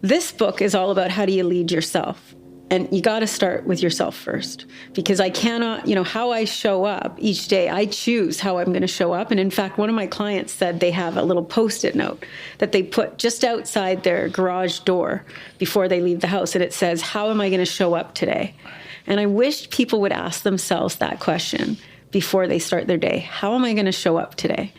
This book is all about how do you lead yourself. And you got to start with yourself first, because I cannot, how I show up each day, I choose how I'm going to show up. And in fact, one of my clients said they have a little Post-it note that they put just outside their garage door before they leave the house. And it says, how am I going to show up today? And I wished people would ask themselves that question before they start their day. How am I going to show up today?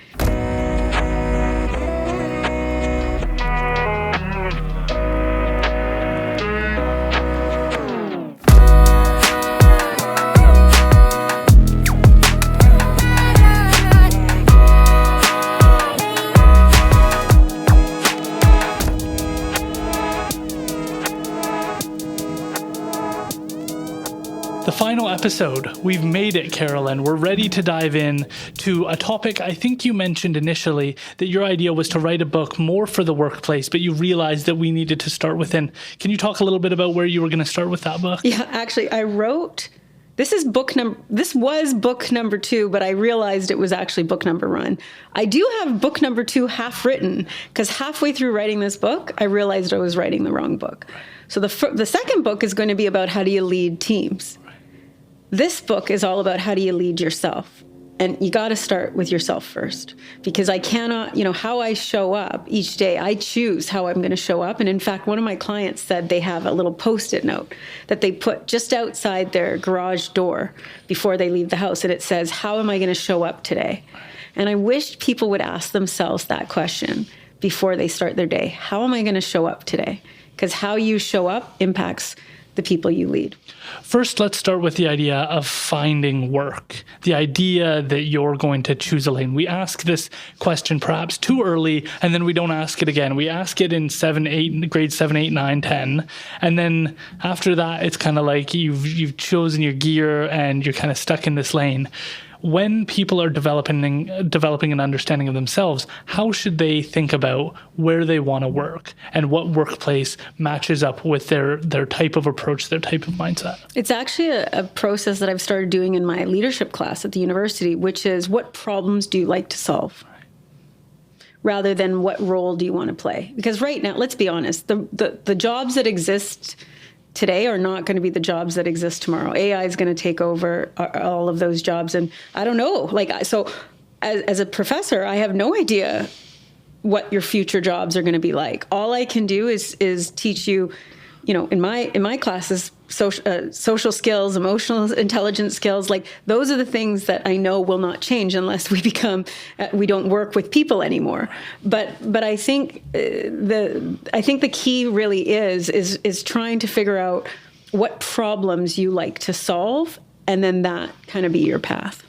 The final episode. We've made it, Carolyn. We're ready to dive in to a topic I think you mentioned initially, that your idea was to write a book more for the workplace, but you realized that we needed to start within. Can you talk a little bit about where you were going to start with that book? Yeah, actually, I wrote... This was book number 2, but I realized it was actually book number 1. I do have book number 2 half written, because halfway through writing this book, I realized I was writing the wrong book. So the second book is going to be about how do you lead teams. This book is all about how do you lead yourself. And you got to start with yourself first, because I cannot, how I show up each day, I choose how I'm going to show up. And in fact, one of my clients said they have a little Post-it note that they put just outside their garage door before they leave the house. And it says, how am I going to show up today? And I wished people would ask themselves that question before they start their day. How am I going to show up today? Because how you show up impacts the people you lead. First, let's start with the idea of finding work, the idea that you're going to choose a lane. We ask this question perhaps too early, and then we don't ask it again. We ask it in grades 7, 8, 9, 10. And then after that, it's kind of like you've chosen your gear and you're kind of stuck in this lane. When people are developing an understanding of themselves, how should they think about where they want to work and what workplace matches up with their type of approach, their type of mindset? It's actually a process that I've started doing in my leadership class at the university, which is what problems do you like to solve? Rather than what role do you want to play? Because right now, let's be honest, the jobs that exist today are not going to be the jobs that exist tomorrow. AI is going to take over all of those jobs. And I don't know, so as a professor, I have no idea what your future jobs are going to be like. All I can do is teach you, in my classes, social skills, emotional intelligence skills, those are the things that I know will not change unless we don't work with people anymore. But I think the key really is trying to figure out what problems you like to solve, and then that kind of be your path.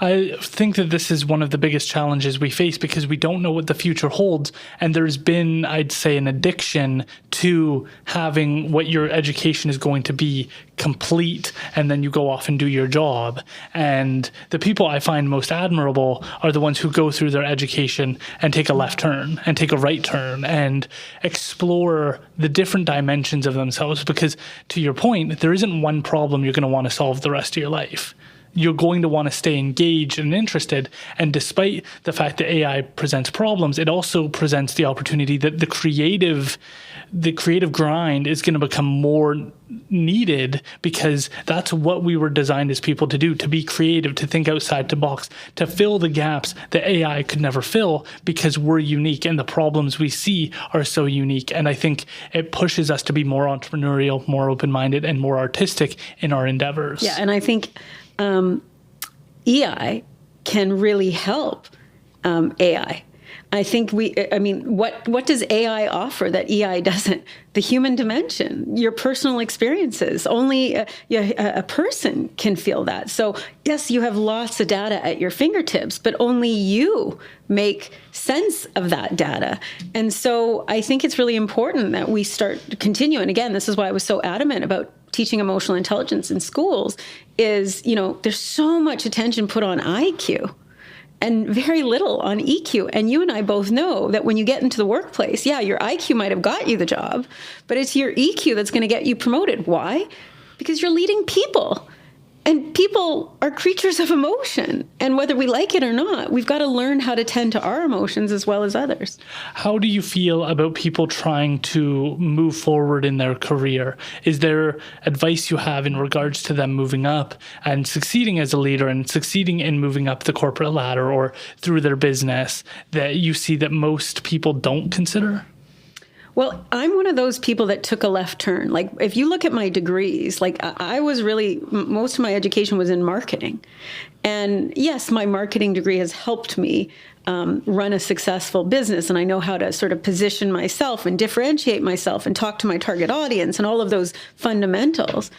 I think that this is one of the biggest challenges we face, because we don't know what the future holds. And there's been, I'd say, an addiction to having what your education is going to be complete, and then you go off and do your job. And the people I find most admirable are the ones who go through their education and take a left turn and take a right turn and explore the different dimensions of themselves. Because to your point, there isn't one problem you're going to want to solve the rest of your life. You're going to want to stay engaged and interested. And despite the fact that AI presents problems, it also presents the opportunity that the creative grind is going to become more needed, because that's what we were designed as people to do, to be creative, to think outside the box, to fill the gaps that AI could never fill, because we're unique and the problems we see are so unique. And I think it pushes us to be more entrepreneurial, more open-minded, and more artistic in our endeavors. Yeah, and I think EI can really help AI. I think what does AI offer that EI doesn't? The human dimension, your personal experiences. Only a person can feel that. So yes, you have lots of data at your fingertips, but only you make sense of that data. And so I think it's really important that we continue. And again, this is why I was so adamant about teaching emotional intelligence in schools is, there's so much attention put on IQ and very little on EQ. And you and I both know that when you get into the workplace, your IQ might have got you the job, but it's your EQ that's going to get you promoted. Why? Because you're leading people. And people are creatures of emotion. And whether we like it or not, we've got to learn how to tend to our emotions as well as others. How do you feel about people trying to move forward in their career? Is there advice you have in regards to them moving up and succeeding as a leader and succeeding in moving up the corporate ladder or through their business that you see that most people don't consider? Well, I'm one of those people that took a left turn. Like, if you look at my degrees, like I was really, most of my education was in marketing. And yes, my marketing degree has helped me run a successful business. And I know how to sort of position myself and differentiate myself and talk to my target audience and all of those fundamentals.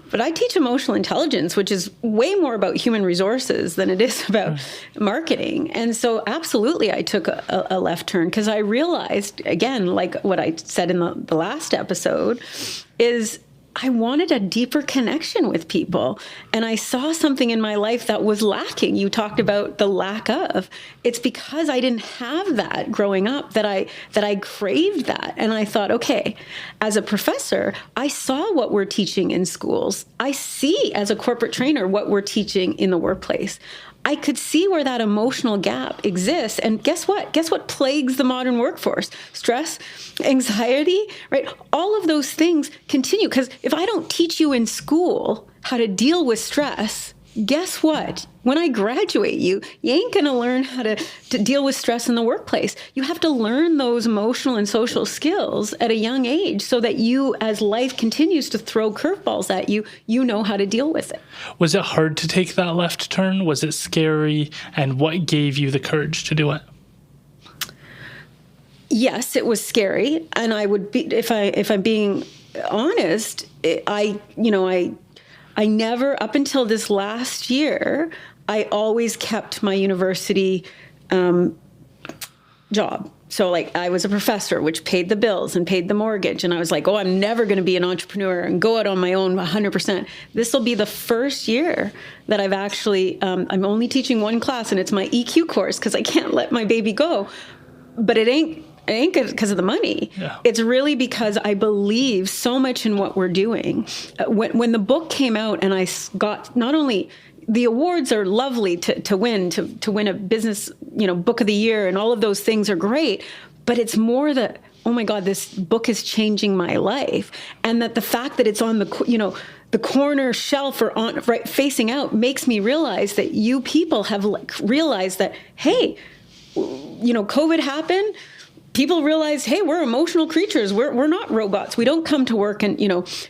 But I teach emotional intelligence, which is way more about human resources than it is about marketing. And so absolutely, I took a left turn because I realized, again, like what I said in the last episode, is I wanted a deeper connection with people. And I saw something in my life that was lacking. You talked about the lack of. It's because I didn't have that growing up that I craved that. And I thought, okay, as a professor, I saw what we're teaching in schools. I see as a corporate trainer what we're teaching in the workplace. I could see where that emotional gap exists. And guess what? Guess what plagues the modern workforce? Stress, anxiety, right? All of those things continue. Because if I don't teach you in school how to deal with stress, guess what? When I graduate you ain't going to learn how to deal with stress in the workplace. You have to learn those emotional and social skills at a young age so that you, as life continues to throw curveballs at you, you know how to deal with it. Was it hard to take that left turn? Was it scary? And what gave you the courage to do it? Yes, it was scary. And I would be, if I'm being honest, I never, up until this last year, I always kept my university job. So like I was a professor, which paid the bills and paid the mortgage. And I was like, oh, I'm never going to be an entrepreneur and go out on my own 100%. This will be the first year that I've actually, I'm only teaching one class and it's my EQ course because I can't let my baby go. But it ain't because of the money. Yeah. It's really because I believe so much in what we're doing. When the book came out and I got, not only the awards are lovely to win a business, book of the year, and all of those things are great, but it's more that, oh my God, this book is changing my life. And that the fact that it's on the corner shelf or on right facing out makes me realize that you people have realized that, hey, COVID happened. People realize, hey, we're emotional creatures. We're not robots. We don't come to work and,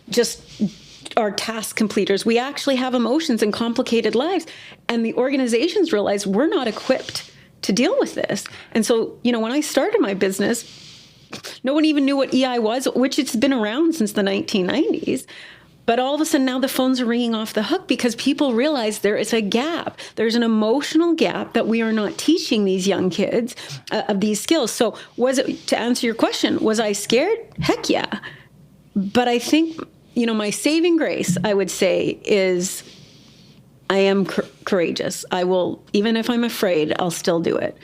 just are task completers. We actually have emotions and complicated lives. And the organizations realize we're not equipped to deal with this. And so, when I started my business, no one even knew what EI was, which it's been around since the 1990s. But all of a sudden now the phones are ringing off the hook because people realize there is a gap. There's an emotional gap that we are not teaching these young kids of these skills. So to answer your question, was I scared? Heck yeah. But I think, my saving grace, I would say, is I am courageous. I will, even if I'm afraid, I'll still do it.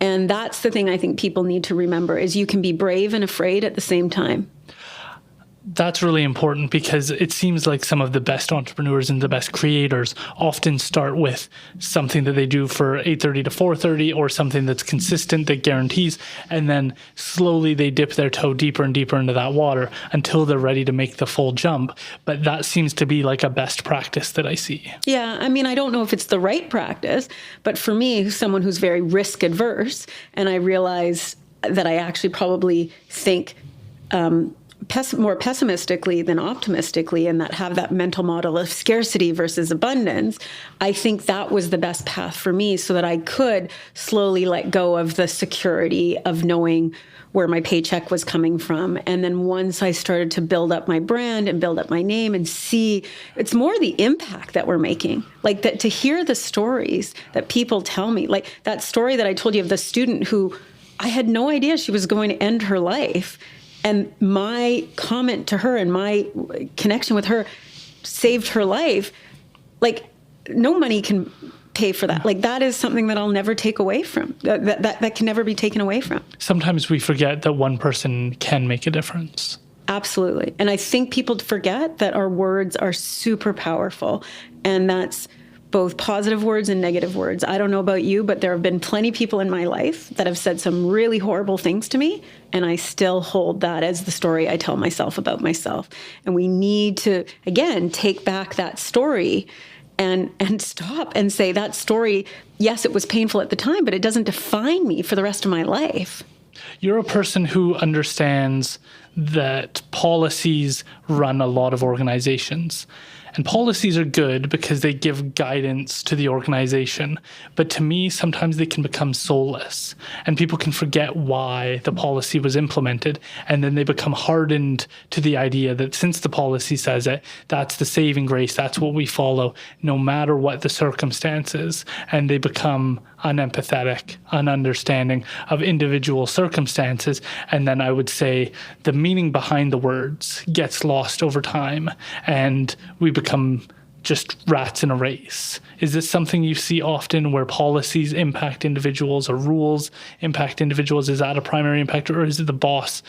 And that's the thing I think people need to remember is you can be brave and afraid at the same time. That's really important because it seems like some of the best entrepreneurs and the best creators often start with something that they do for 8:30 to 4:30 or something that's consistent that guarantees, and then slowly they dip their toe deeper and deeper into that water until they're ready to make the full jump. But that seems to be like a best practice that I see. Yeah, I don't know if it's the right practice, but for me, someone who's very risk adverse, and I realize that I actually probably think more pessimistically than optimistically, and that have that mental model of scarcity versus abundance, I think that was the best path for me so that I could slowly let go of the security of knowing where my paycheck was coming from. And then once I started to build up my brand and build up my name and see, it's more the impact that we're making. Like that, to hear the stories that people tell me, like that story that I told you of the student who I had no idea she was going to end her life. And my comment to her and my connection with her saved her life. Like, no money can pay for that. Like, that is something that I'll never take away from. That can never be taken away from. Sometimes we forget that one person can make a difference. Absolutely. And I think people forget that our words are super powerful, and that's both positive words and negative words. I don't know about you, but there have been plenty of people in my life that have said some really horrible things to me, and I still hold that as the story I tell myself about myself. And we need to, again, take back that story and stop and say that story, yes, it was painful at the time, but it doesn't define me for the rest of my life. You're a person who understands that policies run a lot of organizations. And policies are good because they give guidance to the organization. But to me, sometimes they can become soulless, and people can forget why the policy was implemented. And then they become hardened to the idea that since the policy says it, that's the saving grace, that's what we follow, no matter what the circumstances. And they become unempathetic, ununderstanding of individual circumstances. And then I would say the meaning behind the words gets lost over time, and we become just rats in a race. Is this something you see often where policies impact individuals or rules impact individuals? Is that a primary impact, or is it the boss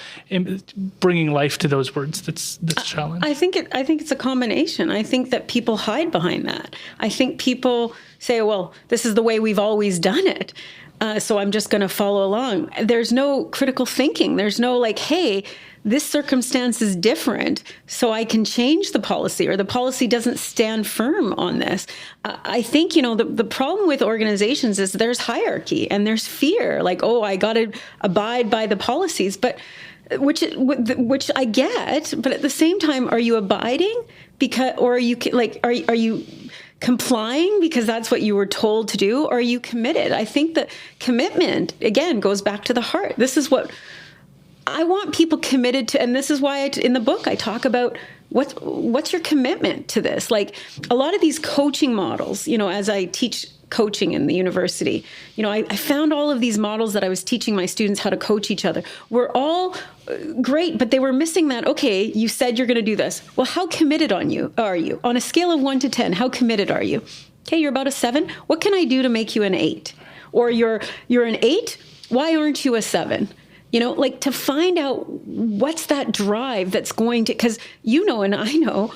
bringing life to those words that's challenged? I think it's a combination. I think that people hide behind that. I think people say, well, this is the way we've always done it, so I'm just going to follow along. There's no critical thinking. There's no like, hey, this circumstance is different, so I can change the policy, or the policy doesn't stand firm on this. I think, the problem with organizations is there's hierarchy and there's fear, like, oh, I got to abide by the policies, but which I get, but at the same time, are you abiding or are you complying because that's what you were told to do, or are you committed? I think that commitment, again, goes back to the heart. This is what I want people committed to, and this is why in the book I talk about what's your commitment to this. Like a lot of these coaching models, as I teach coaching in the university, I found all of these models that I was teaching my students how to coach each other were all great, but they were missing that, okay, you said you're going to do this. Well, how committed are you? On a scale of 1 to 10, how committed are you? Okay, you're about a 7. What can I do to make you an 8? Or you're an 8? Why aren't you a 7? To find out what's that drive that's going to, because and I know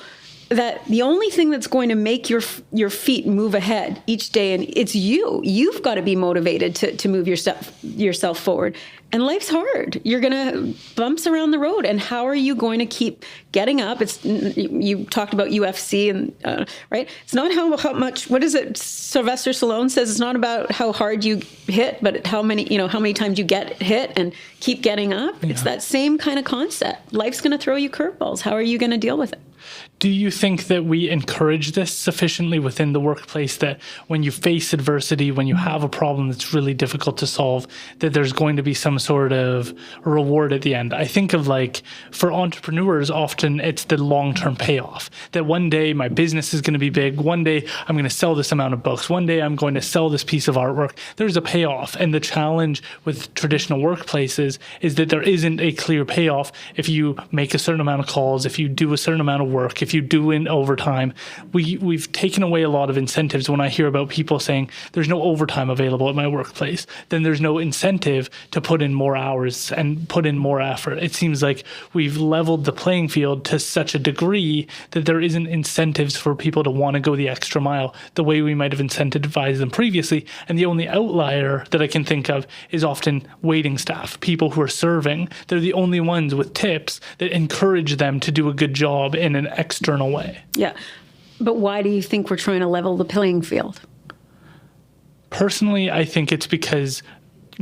that the only thing that's going to make your feet move ahead each day, and it's you've got to be motivated to move yourself forward. And life's hard. You're going to bumps around the road. And how are you going to keep getting up? You talked about UFC, and right? It's not how much, what is it? Sylvester Stallone says it's not about how hard you hit, but how many times you get hit and keep getting up. Yeah. It's that same kind of concept. Life's going to throw you curveballs. How are you going to deal with it? Do you think that we encourage this sufficiently within the workplace, that when you face adversity, when you have a problem that's really difficult to solve, that there's going to be some sort of reward at the end? I think of for entrepreneurs, often it's the long-term payoff, that one day my business is going to be big. One day I'm going to sell this amount of books. One day I'm going to sell this piece of artwork. There's a payoff. And the challenge with traditional workplaces is that there isn't a clear payoff. If you make a certain amount of calls, if you do a certain amount of work, if you do in overtime, we've taken away a lot of incentives. When I hear about people saying there's no overtime available at my workplace, then there's no incentive to put in more hours and put in more effort. It seems like we've leveled the playing field to such a degree that there isn't incentives for people to want to go the extra mile the way we might have incentivized them previously. And the only outlier that I can think of is often waiting staff, people who are serving. They're the only ones with tips that encourage them to do a good job in an external way. Yeah. But why do you think we're trying to level the playing field? Personally, I think it's because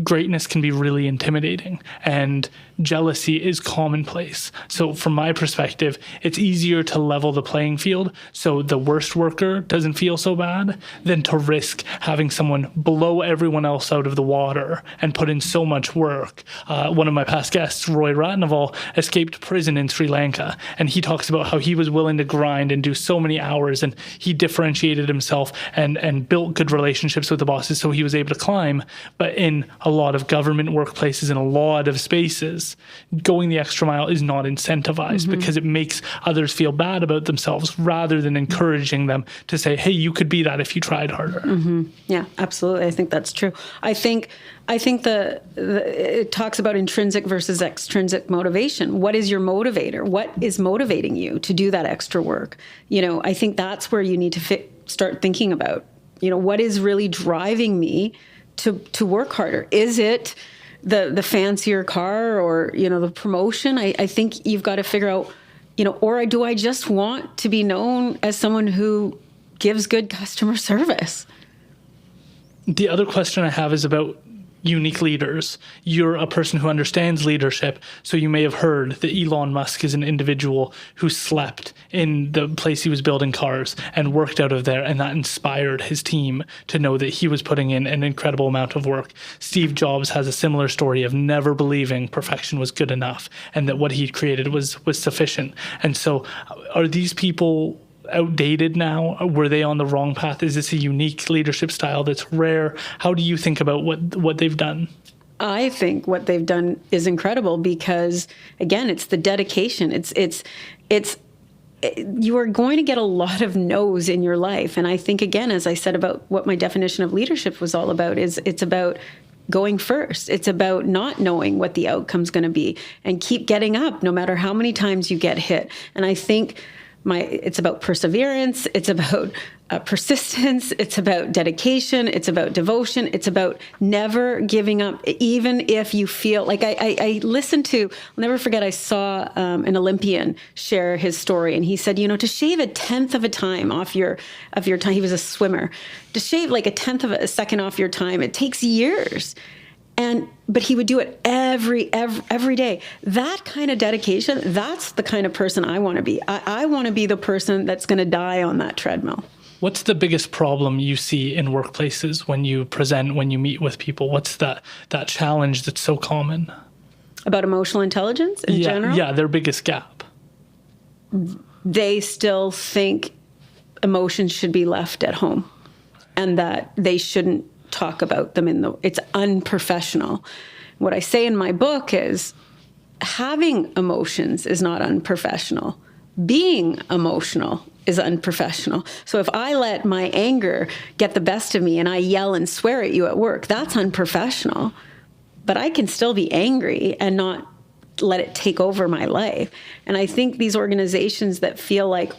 greatness can be really intimidating and jealousy is commonplace. So from my perspective, it's easier to level the playing field so the worst worker doesn't feel so bad than to risk having someone blow everyone else out of the water and put in so much work. One of my past guests, Roy Ratnaval, escaped prison in Sri Lanka, and he talks about how he was willing to grind and do so many hours, and he differentiated himself and built good relationships with the bosses, so he was able to climb. But in a lot of government workplaces and a lot of spaces, going the extra mile is not incentivized because it makes others feel bad about themselves rather than encouraging them to say, hey, you could be that if you tried harder. Yeah, absolutely. I think that's true. I think it talks about intrinsic versus extrinsic motivation. What is your motivator? What is motivating you to do that extra work? I think that's where you need to start thinking about, what is really driving me to work harder? Is it the fancier car or, the promotion? I think you've got to figure out, or do I just want to be known as someone who gives good customer service? The other question I have is about unique leaders. You're a person who understands leadership, so you may have heard that Elon Musk is an individual who slept in the place he was building cars and worked out of there, and that inspired his team to know that he was putting in an incredible amount of work. Steve Jobs has a similar story of never believing perfection was good enough and that what he'd created was sufficient. And so are these people outdated now? Were they on the wrong path? Is this a unique leadership style that's rare? How do you think about what they've done? I think what they've done is incredible because, again, it's the dedication. You are going to get a lot of no's in your life. And I think, again, as I said about what my definition of leadership was all about, is it's about going first. It's about not knowing what the outcome's going to be and keep getting up no matter how many times you get hit. And I think it's about perseverance, it's about persistence, it's about dedication, it's about devotion, it's about never giving up, even if you feel like I listened to, I'll never forget, I saw an Olympian share his story, and he said, to shave 1/10 of a time off your time, he was a swimmer, to shave like 1/10 of a second off your time, it takes years. But he would do it every day. That kind of dedication, that's the kind of person I want to be. I want to be the person that's going to die on that treadmill. What's the biggest problem you see in workplaces when you present, when you meet with people? What's that challenge that's so common? About emotional intelligence in general? Yeah, their biggest gap. They still think emotions should be left at home and that they shouldn't talk about them it's unprofessional. What I say in my book is having emotions is not unprofessional. Being emotional is unprofessional. So if I let my anger get the best of me and I yell and swear at you at work, that's unprofessional. But I can still be angry and not let it take over my life. And I think these organizations that feel like,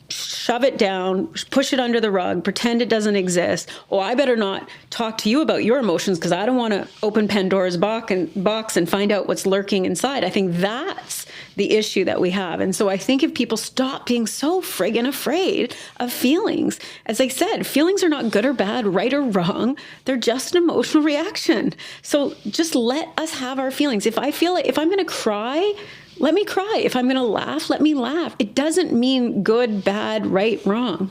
shove it down, push it under the rug, pretend it doesn't exist. I better not talk to you about your emotions because I don't want to open Pandora's box and find out what's lurking inside. I think that's the issue that we have. And so I think if people stop being so friggin' afraid of feelings, as I said, feelings are not good or bad, right or wrong. They're just an emotional reaction. So just let us have our feelings. If I'm going to cry, let me cry. If I'm going to laugh, let me laugh. It doesn't mean good, bad, right, wrong.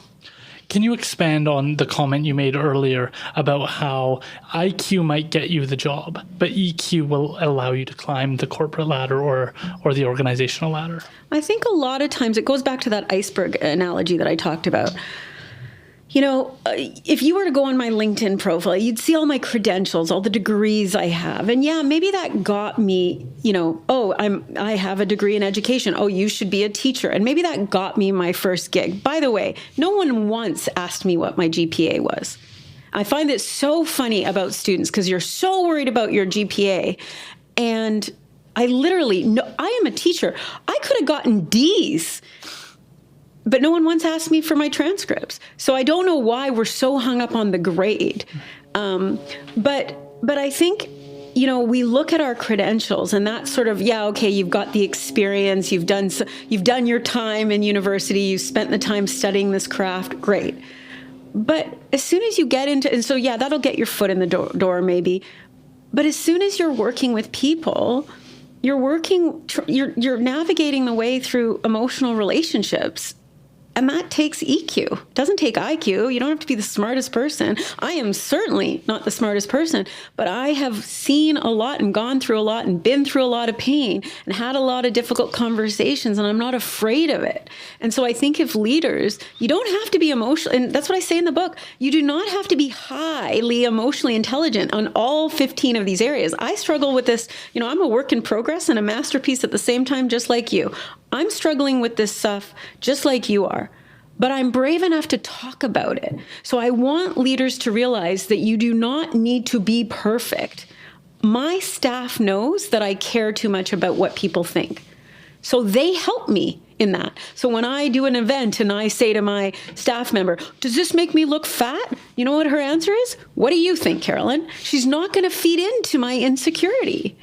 Can you expand on the comment you made earlier about how IQ might get you the job, but EQ will allow you to climb the corporate ladder or the organizational ladder? I think a lot of times it goes back to that iceberg analogy that I talked about. If you were to go on my LinkedIn profile, you'd see all my credentials, all the degrees I have. And yeah, maybe that got me, I have a degree in education. Oh, you should be a teacher. And maybe that got me my first gig. By the way, no one once asked me what my GPA was. I find it so funny about students because you're so worried about your GPA. And I am a teacher. I could have gotten D's. But no one once asked me for my transcripts. So I don't know why we're so hung up on the grade. But I think, we look at our credentials and that's sort of, you've got the experience, you've done your time in university, you've spent the time studying this craft, great. But as soon as you get into, and so that'll get your foot in the door maybe. But as soon as you're working with people, you're navigating the way through emotional relationships. And that takes EQ. It doesn't take IQ. You don't have to be the smartest person. I am certainly not the smartest person, but I have seen a lot and gone through a lot and been through a lot of pain and had a lot of difficult conversations, and I'm not afraid of it. And so I think if leaders, you don't have to be emotional, and that's what I say in the book, you do not have to be highly emotionally intelligent on all 15 of these areas. I struggle with this. I'm a work in progress and a masterpiece at the same time, just like you. I'm struggling with this stuff just like you are, but I'm brave enough to talk about it. So I want leaders to realize that you do not need to be perfect. My staff knows that I care too much about what people think. So they help me in that. So when I do an event and I say to my staff member, does this make me look fat? You know what her answer is? What do you think, Carolyn? She's not going to feed into my insecurity.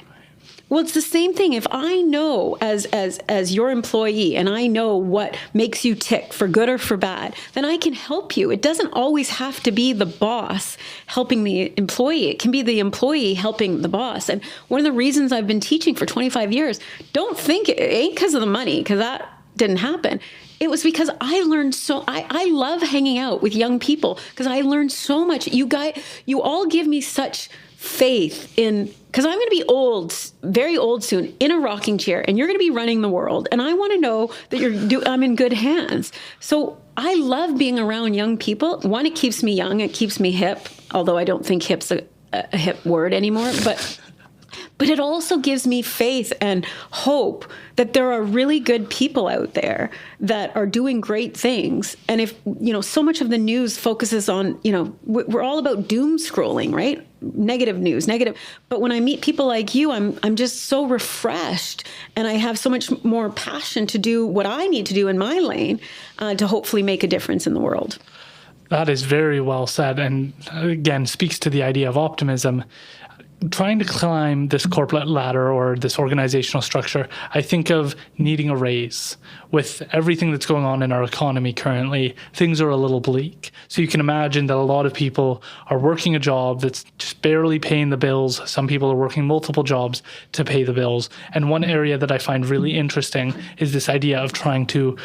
Well, it's the same thing. If I know as your employee and I know what makes you tick for good or for bad, then I can help you. It doesn't always have to be the boss helping the employee. It can be the employee helping the boss. And one of the reasons I've been teaching for 25 years, don't think it ain't because of the money, because that didn't happen. It was because I learned I love hanging out with young people because I learned so much. You all give me such faith in, because I'm going to be old, very old soon, in a rocking chair, and you're going to be running the world. And I want to know that I'm in good hands. So I love being around young people. One, it keeps me young. It keeps me hip, although I don't think hip's a hip word anymore. But it also gives me faith and hope that there are really good people out there that are doing great things. And if, so much of the news focuses on, we're all about doom scrolling, right? Negative news, negative. But when I meet people like you, I'm just so refreshed, and I have so much more passion to do what I need to do in my lane to hopefully make a difference in the world. That is very well said, and again, speaks to the idea of optimism. Trying to climb this corporate ladder or this organizational structure, I think of needing a raise. With everything that's going on in our economy currently, things are a little bleak. So you can imagine that a lot of people are working a job that's just barely paying the bills. Some people are working multiple jobs to pay the bills. And one area that I find really interesting is this idea of trying to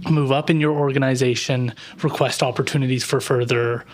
move up in your organization, request opportunities for further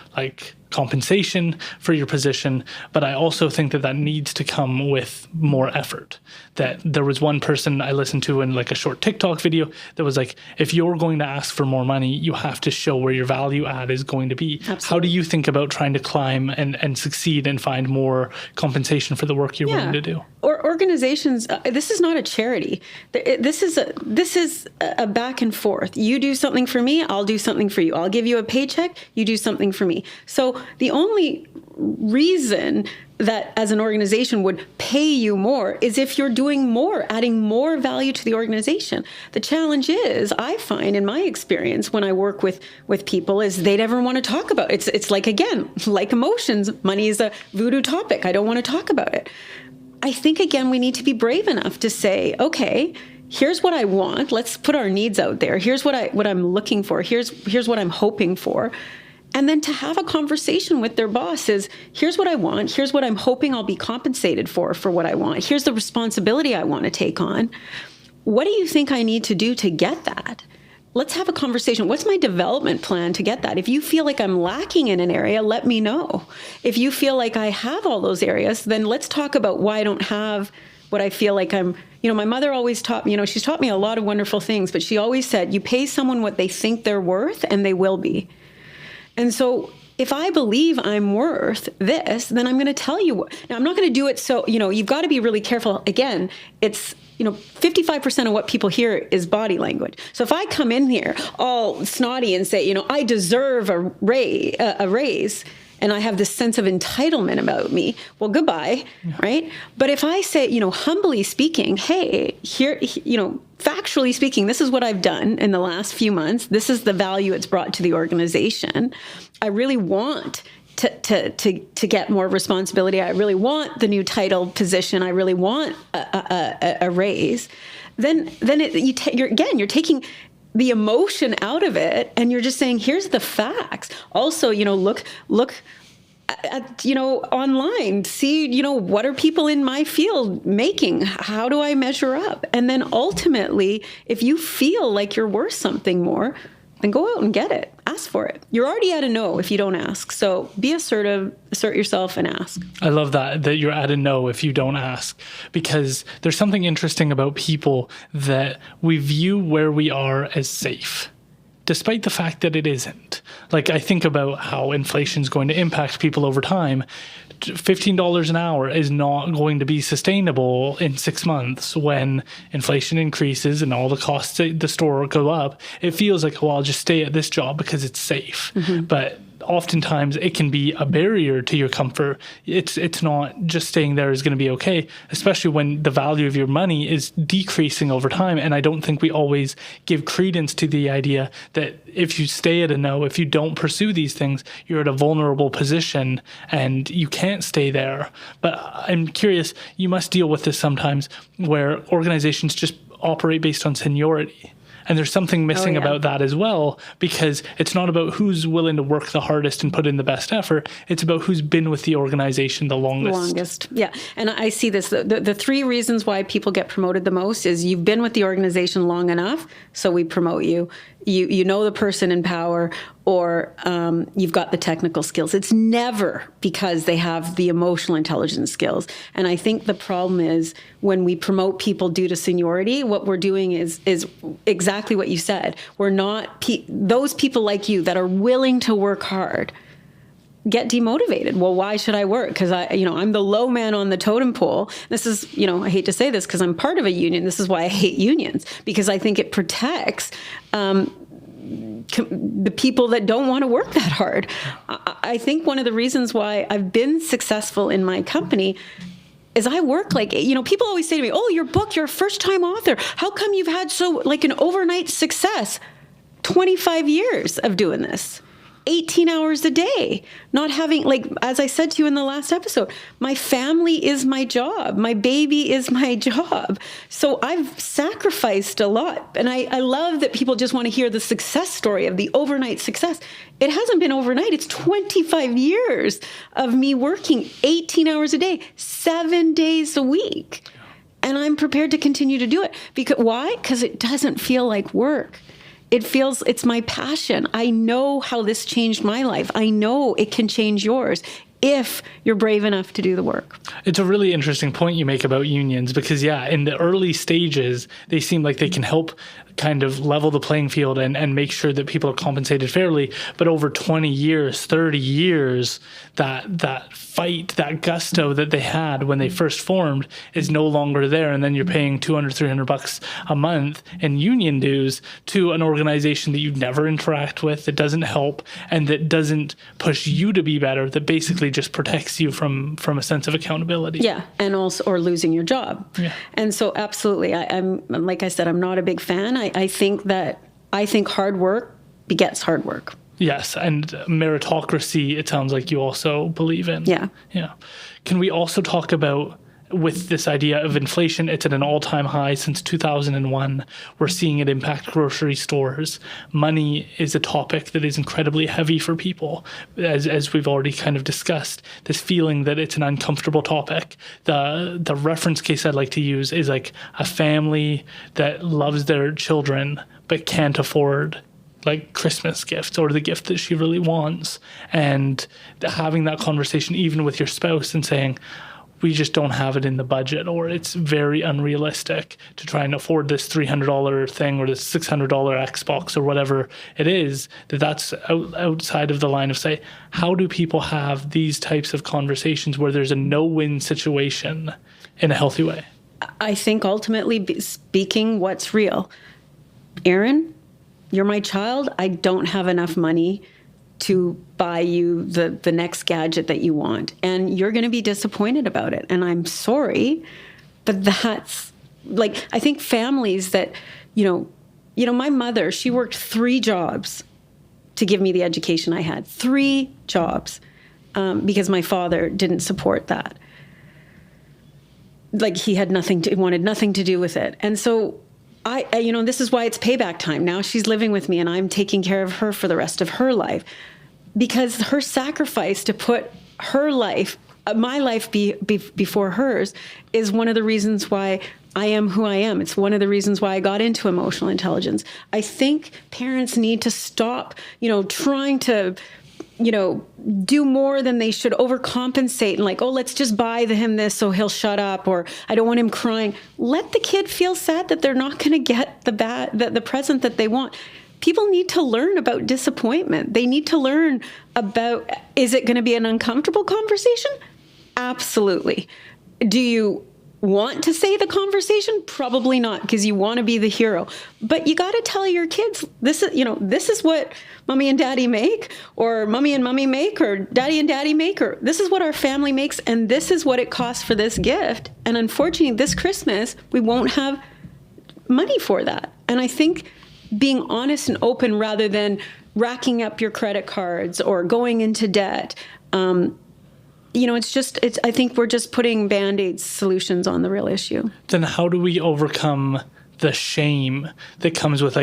compensation for your position. But I also think that needs to come with more effort. That there was one person I listened to in a short TikTok video that was if you're going to ask for more money, you have to show where your value add is going to be. Absolutely. How do you think about trying to climb and succeed and find more compensation for the work you're willing to do? Or organizations, this is not a charity. This is a back and forth. You do something for me, I'll do something for you. I'll give you a paycheck, you do something for me. So the only reason that as an organization would pay you more is if you're doing more, adding more value to the organization. The challenge is, I find in my experience when I work with people, is they never want to talk about it. It's like emotions, money is a voodoo topic. I don't want to talk about it. I think, again, we need to be brave enough to say, okay, here's what I want. Let's put our needs out there. Here's what I'm looking for. Here's what I'm hoping for. And then to have a conversation with their boss is, here's what I want. Here's what I'm hoping I'll be compensated for what I want. Here's the responsibility I want to take on. What do you think I need to do to get that? Let's have a conversation. What's my development plan to get that? If you feel like I'm lacking in an area, let me know. If you feel like I have all those areas, then let's talk about why I don't have what I feel like I'm. My mother always taught me, she's taught me a lot of wonderful things, but she always said, you pay someone what they think they're worth, and they will be. And so if I believe I'm worth this, then I'm going to tell you what. Now, I'm not going to do it. So, you've got to be really careful. Again, it's, 55% of what people hear is body language. So if I come in here all snotty and say, I deserve a raise, and I have this sense of entitlement about me, well, goodbye, right? But if I say, humbly speaking, hey, here, factually speaking, this is what I've done in the last few months. This is the value it's brought to the organization. I really want to get more responsibility. I really want the new title position. I really want a raise. Then you're taking the emotion out of it, and you're just saying, here's the facts. Also, look at, online, see, what are people in my field making? How do I measure up? And then ultimately, if you feel like you're worth something more, then go out and get it. Ask for it. You're already at a no if you don't ask. So be assertive, assert yourself, and ask. I love that you're at a no if you don't ask, because there's something interesting about people that we view where we are as safe, despite the fact that it isn't. Like, I think about how inflation is going to impact people over time. $15 an hour is not going to be sustainable in 6 months when inflation increases and all the costs at the store go up. It feels like, well, I'll just stay at this job because it's safe. But oftentimes it can be a barrier to your comfort. It's not just staying there is going to be okay, especially when the value of your money is decreasing over time. And I don't think we always give credence to the idea that if you stay at a no, if you don't pursue these things, you're at a vulnerable position and you can't stay there. But I'm curious, you must deal with this sometimes where organizations just operate based on seniority. And there's something missing about that as well, because it's not about who's willing to work the hardest and put in the best effort. It's about who's been with the organization the longest. Yeah. And I see this. The three reasons why people get promoted the most is you've been with the organization long enough, so we promote you. You know the person in power, or you've got the technical skills. It's never because they have the emotional intelligence skills. And I think the problem is when we promote people due to seniority, what we're doing is exactly what you said. We're not those people like you that are willing to work hard get demotivated. Well, why should I work? Because I'm the low man on the totem pole. This is, I hate to say this because I'm part of a union. This is why I hate unions, because I think it protects the people that don't want to work that hard. I think one of the reasons why I've been successful in my company is I work people always say to me, oh, your book, you're a first-time author. How come you've had an overnight success? 25 years of doing this. 18 hours a day, not having, as I said to you in the last episode, my family is my job. My baby is my job. So I've sacrificed a lot. And I love that people just want to hear the success story of the overnight success. It hasn't been overnight. It's 25 years of me working 18 hours a day, 7 days a week. And I'm prepared to continue to do it. Why? Because it doesn't feel like work. It's my passion. I know how this changed my life. I know it can change yours if you're brave enough to do the work. It's a really interesting point you make about unions, because in the early stages, they seem like they can help kind of level the playing field and make sure that people are compensated fairly. But over 20 years, 30 years, that fight, that gusto that they had when they first formed is no longer there. And then you're paying $200, $300 a month in union dues to an organization that you never interact with, that doesn't help, and that doesn't push you to be better, that basically just protects you from a sense of accountability. Yeah, and also, or losing your job. Yeah. And so absolutely, I'm like I said, I'm not a big fan. I think hard work begets hard work. Yes, and meritocracy, it sounds like you also believe in. Yeah. Yeah. Can we also talk about, with this idea of inflation, it's at an all-time high since 2001. We're seeing it impact grocery stores. Money is a topic that is incredibly heavy for people, as we've already kind of discussed, this feeling that it's an uncomfortable topic. The reference case I'd like to use is like a family that loves their children but can't afford Christmas gifts or the gift that she really wants, and having that conversation even with your spouse and saying, we just don't have it in the budget, or it's very unrealistic to try and afford this $300 thing or this $600 Xbox or whatever it is, that's outside of the line of sight. How do people have these types of conversations where there's a no-win situation in a healthy way? I think ultimately speaking what's real. Aaron, you're my child. I don't have enough money to buy you the next gadget that you want. And you're going to be disappointed about it. And I'm sorry, but that's I think families that, my mother, she worked 3 jobs to give me the education I had. 3 jobs, because my father didn't support that. He had wanted nothing to do with it. And so I this is why it's payback time. Now she's living with me and I'm taking care of her for the rest of her life, because her sacrifice to put her life, my life before hers, is one of the reasons why I am who I am. It's one of the reasons why I got into emotional intelligence. I think parents need to stop, trying to, do more than they should, overcompensate and like, oh, let's just buy him this so he'll shut up, or I don't want him crying. Let the kid feel sad that they're not going to get the present that they want. People need to learn about disappointment. They need to learn about, is it going to be an uncomfortable conversation? Absolutely. Do you want to say the conversation? Probably not, because you want to be the hero. But you got to tell your kids, this is what mommy and daddy make, or mommy and mommy make, or daddy and daddy make, or this is what our family makes, and this is what it costs for this gift. And unfortunately, this Christmas, we won't have money for that. And I think being honest and open rather than racking up your credit cards or going into debt, I think we're just putting Band-Aid solutions on the real issue. Then how do we overcome the shame that comes with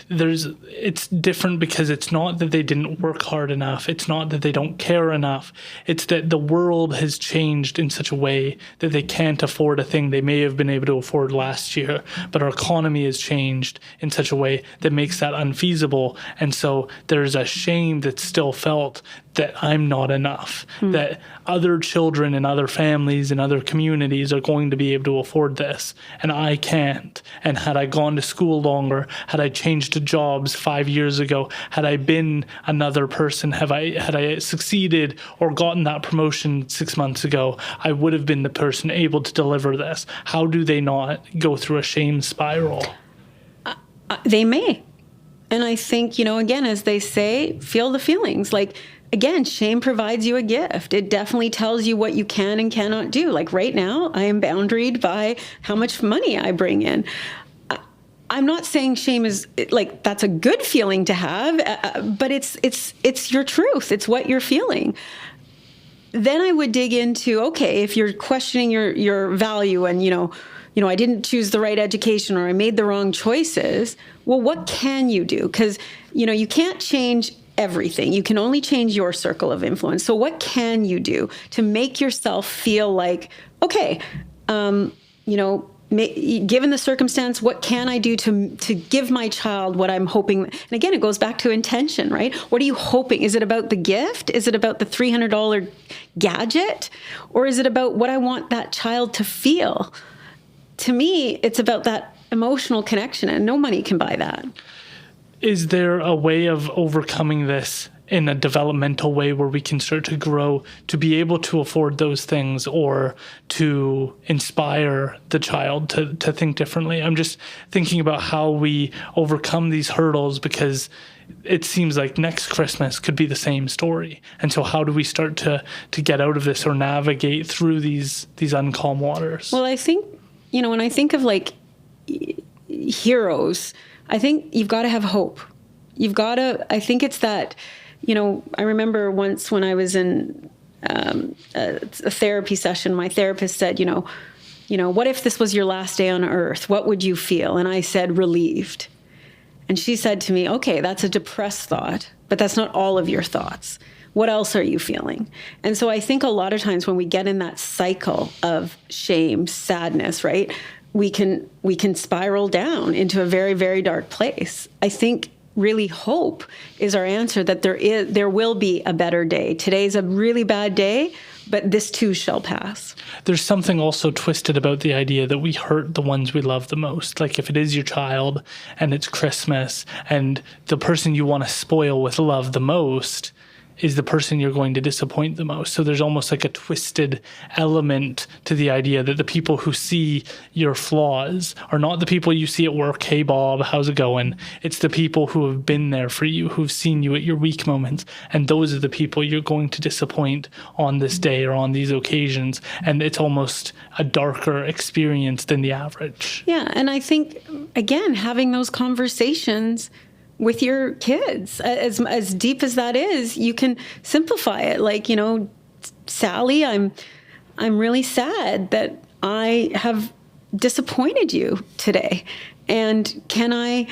it's different because it's not that they didn't work hard enough. It's not that they don't care enough. It's that the world has changed in such a way that they can't afford a thing they may have been able to afford last year, but our economy has changed in such a way that makes that unfeasible. And so there's a shame that's still felt that I'm not enough, that other children and other families and other communities are going to be able to afford this, and I can't. And had I gone to school longer, had I changed jobs 5 years ago, had I been another person, had I succeeded or gotten that promotion 6 months ago, I would have been the person able to deliver this. How do they not go through a shame spiral? They may. And I think, again, as they say, feel the feelings. Like, again, shame provides you a gift. It definitely tells you what you can and cannot do. Like right now, I am boundaried by how much money I bring in. I'm not saying shame is like that's a good feeling to have, but it's your truth. It's what you're feeling. Then I would dig into, okay, if you're questioning your value and, I didn't choose the right education or I made the wrong choices. Well, what can you do? Because, you can't change everything. You can only change your circle of influence. So what can you do to make yourself feel like, okay, given the circumstance, what can I do to give my child what I'm hoping? And again, it goes back to intention, right? What are you hoping? Is it about the gift? Is it about the $300 gadget? Or is it about what I want that child to feel? To me, it's about that emotional connection, and no money can buy that. Is there a way of overcoming this in a developmental way where we can start to grow to be able to afford those things or to inspire the child to think differently? I'm just thinking about how we overcome these hurdles, because it seems like next Christmas could be the same story. And so how do we start to get out of this or navigate through these uncalm waters? Well, I think, when I think of like heroes, I think you've got to have hope. I think it's that, I remember once when I was in a therapy session, my therapist said, what if this was your last day on earth? What would you feel? And I said, relieved. And she said to me, okay, that's a depressed thought, but that's not all of your thoughts. What else are you feeling? And so I think a lot of times when we get in that cycle of shame, sadness, right, we can spiral down into a very, very dark place. I think really hope is our answer, that there will be a better day. Today's a really bad day, but this too shall pass. There's something also twisted about the idea that we hurt the ones we love the most. Like if it is your child and it's Christmas and the person you want to spoil with love the most is the person you're going to disappoint the most. So there's almost like a twisted element to the idea that the people who see your flaws are not the people you see at work. Hey, Bob, how's it going? It's the people who have been there for you, who've seen you at your weak moments. And those are the people you're going to disappoint on this day or on these occasions. And it's almost a darker experience than the average. Yeah. And I think, again, having those conversations with your kids, as deep as that is, you can simplify it. Like, Sally, I'm really sad that I have disappointed you today. And can I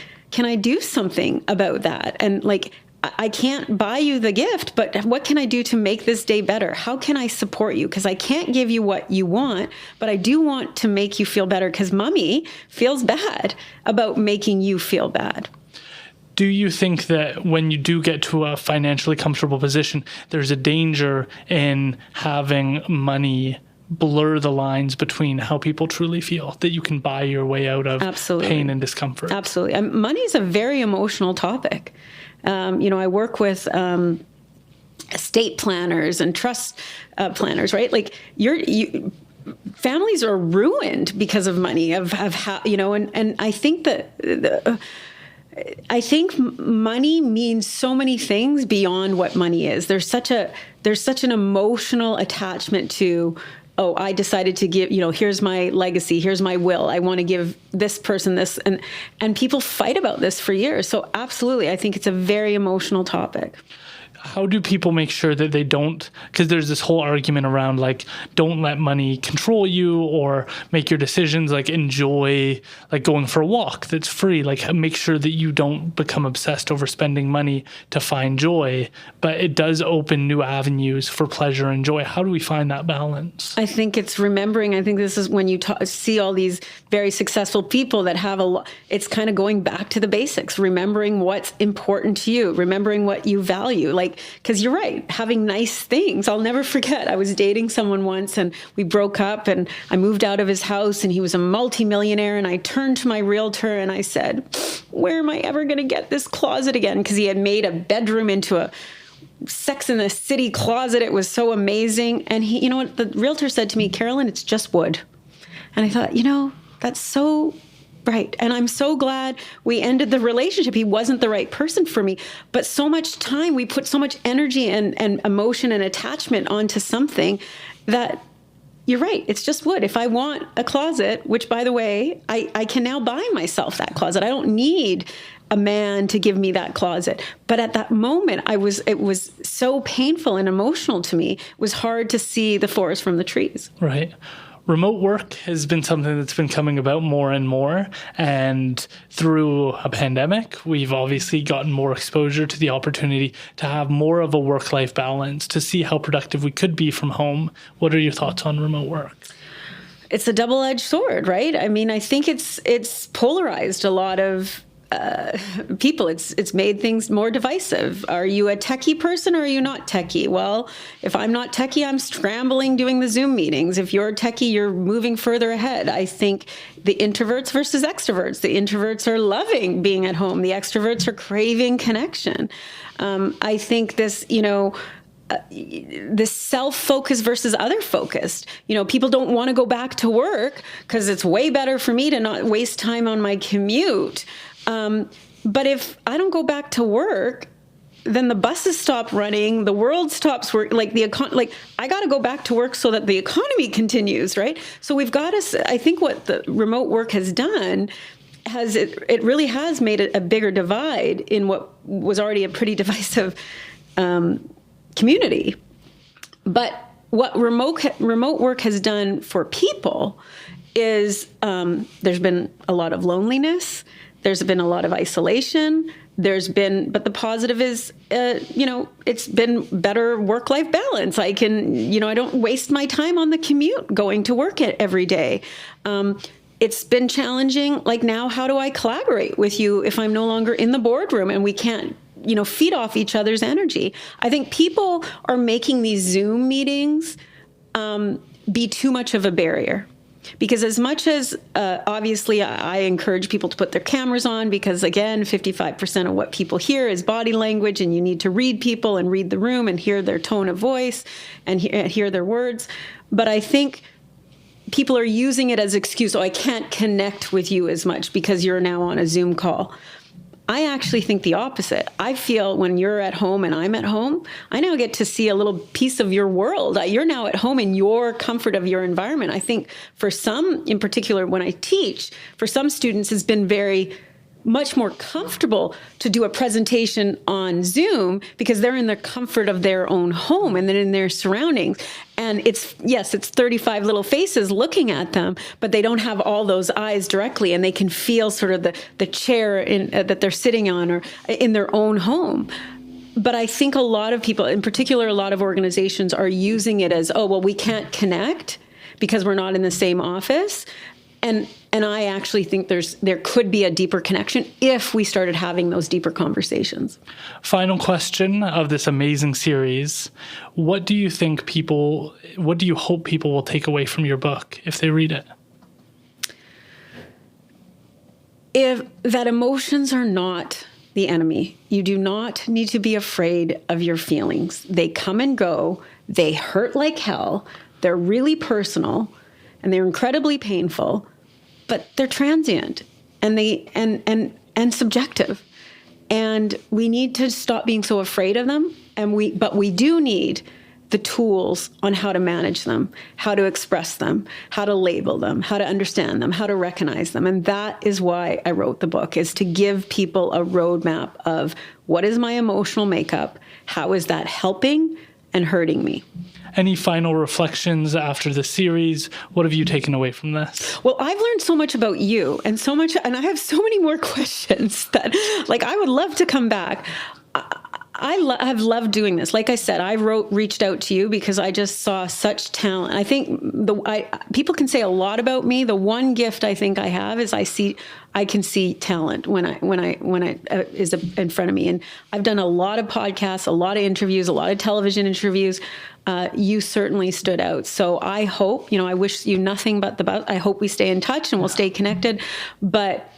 do something about that? And like, I can't buy you the gift, but what can I do to make this day better? How can I support you? Because I can't give you what you want, but I do want to make you feel better because mommy feels bad about making you feel bad. Do you think that when you do get to a financially comfortable position, there's a danger in having money blur the lines between how people truly feel, that you can buy your way out of pain and discomfort? Absolutely. Money is a very emotional topic. I work with estate planners and trust planners, right? Like families are ruined because of money, of how, and I think that I think money means so many things beyond what money is. There's such an emotional attachment to, oh, I decided to give, here's my legacy, here's my will. I want to give this person this. And people fight about this for years. So absolutely, I think it's a very emotional topic. How do people make sure that they don't, because there's this whole argument around like, don't let money control you or make your decisions, like enjoy like going for a walk that's free, like make sure that you don't become obsessed over spending money to find joy, but it does open new avenues for pleasure and joy. How do we find that balance? I think it's remembering, I think this is when you see all these very successful people that have it's kind of going back to the basics, remembering what's important to you, remembering what you value, because you're right, having nice things. I'll never forget, I was dating someone once and we broke up and I moved out of his house and he was a multimillionaire, and I turned to my realtor and I said, where am I ever going to get this closet again? Because he had made a bedroom into a Sex in the City closet. It was so amazing. And he, what the realtor said to me, Carolyn, it's just wood. And I thought, that's so right. And I'm so glad we ended the relationship. He wasn't the right person for me. But so much time, we put so much energy and emotion and attachment onto something that you're right. It's just wood. If I want a closet, which by the way, I can now buy myself that closet. I don't need a man to give me that closet. But at that moment, it was so painful and emotional to me. It was hard to see the forest from the trees. Right. Remote work has been something that's been coming about more and more. And through a pandemic, we've obviously gotten more exposure to the opportunity to have more of a work-life balance, to see how productive we could be from home. What are your thoughts on remote work? It's a double-edged sword, right? I mean, I think it's polarized a lot of people. It's made things more divisive. Are you a techie person or are you not techie? Well, if I'm not techie, I'm scrambling doing the Zoom meetings. If you're techie, you're moving further ahead. I think the introverts versus extroverts. The introverts are loving being at home. The extroverts are craving connection. I think this, this self-focused versus other-focused. People don't want to go back to work because it's way better for me to not waste time on my commute. But if I don't go back to work, then the buses stop running, the world stops working, I got to go back to work so that the economy continues, right? So we've got to, I think what the remote work has done it really has made a bigger divide in what was already a pretty divisive community. But what remote work has done for people is there's been a lot of loneliness. There's been a lot of isolation. But the positive is, it's been better work-life balance. I can, I don't waste my time on the commute going to work every day. It's been challenging. Like now, how do I collaborate with you if I'm no longer in the boardroom and we can't, feed off each other's energy? I think people are making these Zoom meetings be too much of a barrier. Because as much as, obviously, I encourage people to put their cameras on because, again, 55% of what people hear is body language, and you need to read people and read the room and hear their tone of voice and hear their words. But I think people are using it as excuse, I can't connect with you as much because you're now on a Zoom call. I actually think the opposite. I feel when you're at home and I'm at home, I now get to see a little piece of your world. You're now at home in your comfort of your environment. I think for some, in particular, when I teach, for some students, it's been much more comfortable to do a presentation on Zoom because they're in the comfort of their own home and then in their surroundings. And it's 35 little faces looking at them, but they don't have all those eyes directly, and they can feel sort of the chair that they're sitting on or in their own home. But I think a lot of people, in particular, a lot of organizations are using it as, oh, well, we can't connect because we're not in the same office. And I actually think there could be a deeper connection if we started having those deeper conversations. Final question of this amazing series. What do you hope people will take away from your book if they read it? That emotions are not the enemy. You do not need to be afraid of your feelings. They come and go. They hurt like hell. They're really personal and they're incredibly painful, but they're transient and subjective. And we need to stop being so afraid of them. But we do need the tools on how to manage them, how to express them, how to label them, how to understand them, how to recognize them. And that is why I wrote the book, is to give people a roadmap of what is my emotional makeup, how is that helping and hurting me. Any final reflections after the series? What have you taken away from this? Well, I've learned so much about you and I have so many more questions that, like, I would love to come back. I've loved doing this. Like I said, I reached out to you because I just saw such talent. I think people can say a lot about me. The one gift I think I have is I can see talent when I is in front of me. And I've done a lot of podcasts, a lot of interviews, a lot of television interviews. You certainly stood out. So I hope, I wish you nothing but the best. I hope we stay in touch and we'll stay connected. But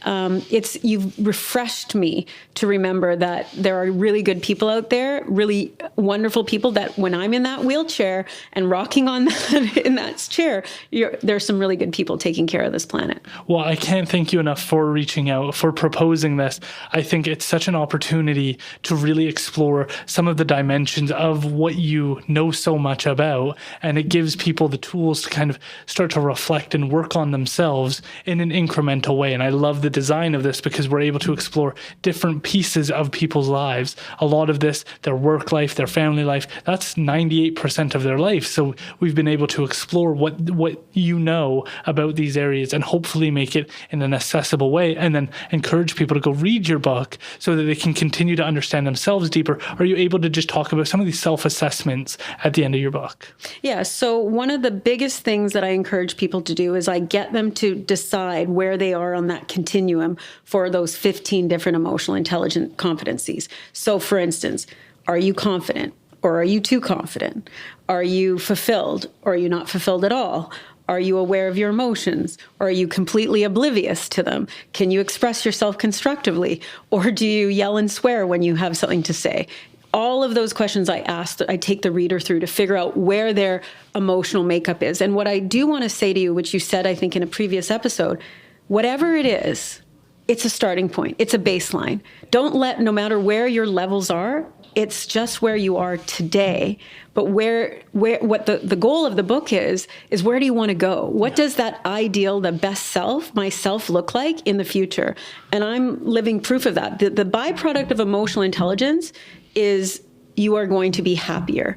you've refreshed me to remember that there are really good people out there, really wonderful people that when I'm in that wheelchair and rocking on in that chair, there's some really good people taking care of this planet. Well, I can't thank you enough for reaching out, for proposing this. I think it's such an opportunity to really explore some of the dimensions of what you know so much about, and it gives people the tools to kind of start to reflect and work on themselves in an incremental way. And I love the design of this because we're able to explore different pieces of people's lives. A lot of this, their work life, their family life, that's 98% of their life. So we've been able to explore what you know about these areas and hopefully make it in an accessible way, and then encourage people to go read your book so that they can continue to understand themselves deeper. Are you able to just talk about some of these self-assessments at the end of your book? Yeah. So one of the biggest things that I encourage people to do is I get them to decide where they are on that continuum for those 15 different emotional intelligence competencies. So for instance, are you confident or are you too confident? Are you fulfilled or are you not fulfilled at all? Are you aware of your emotions? Or are you completely oblivious to them? Can you express yourself constructively? Or do you yell and swear when you have something to say? All of those questions I take the reader through to figure out where their emotional makeup is. And what I do want to say to you, which you said, I think, in a previous episode, whatever it is, it's a starting point. It's a baseline. No matter where your levels are, it's just where you are today. But what the goal of the book is where do you want to go? What does that ideal, the best self, myself, look like in the future? And I'm living proof of that. The byproduct of emotional intelligence is you are going to be happier.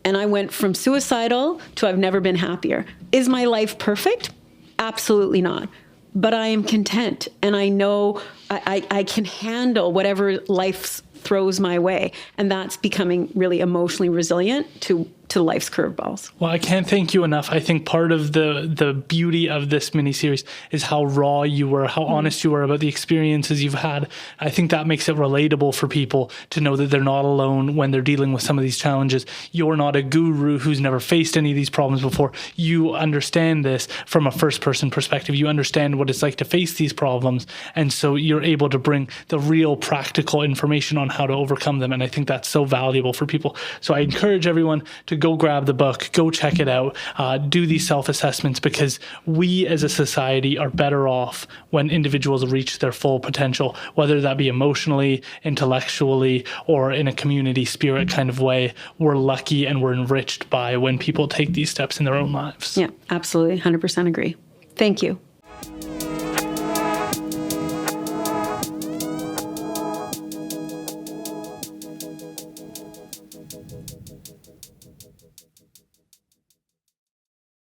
And I went from suicidal to I've never been happier. Is my life perfect? Absolutely not. But I am content, and I know I can handle whatever life throws my way. And that's becoming really emotionally resilient to life's curveballs. Well, I can't thank you enough. I think part of the beauty of this miniseries is how raw you were, how honest you were about the experiences you've had. I think that makes it relatable for people to know that they're not alone when they're dealing with some of these challenges. You're not a guru who's never faced any of these problems before. You understand this from a first-person perspective. You understand what it's like to face these problems. And so you're able to bring the real practical information on how to overcome them. And I think that's so valuable for people. So I encourage everyone to go grab the book, go check it out, do these self-assessments, because we as a society are better off when individuals reach their full potential, whether that be emotionally, intellectually, or in a community spirit kind of way. We're lucky and we're enriched by when people take these steps in their own lives. Yeah, absolutely. 100% agree. Thank you.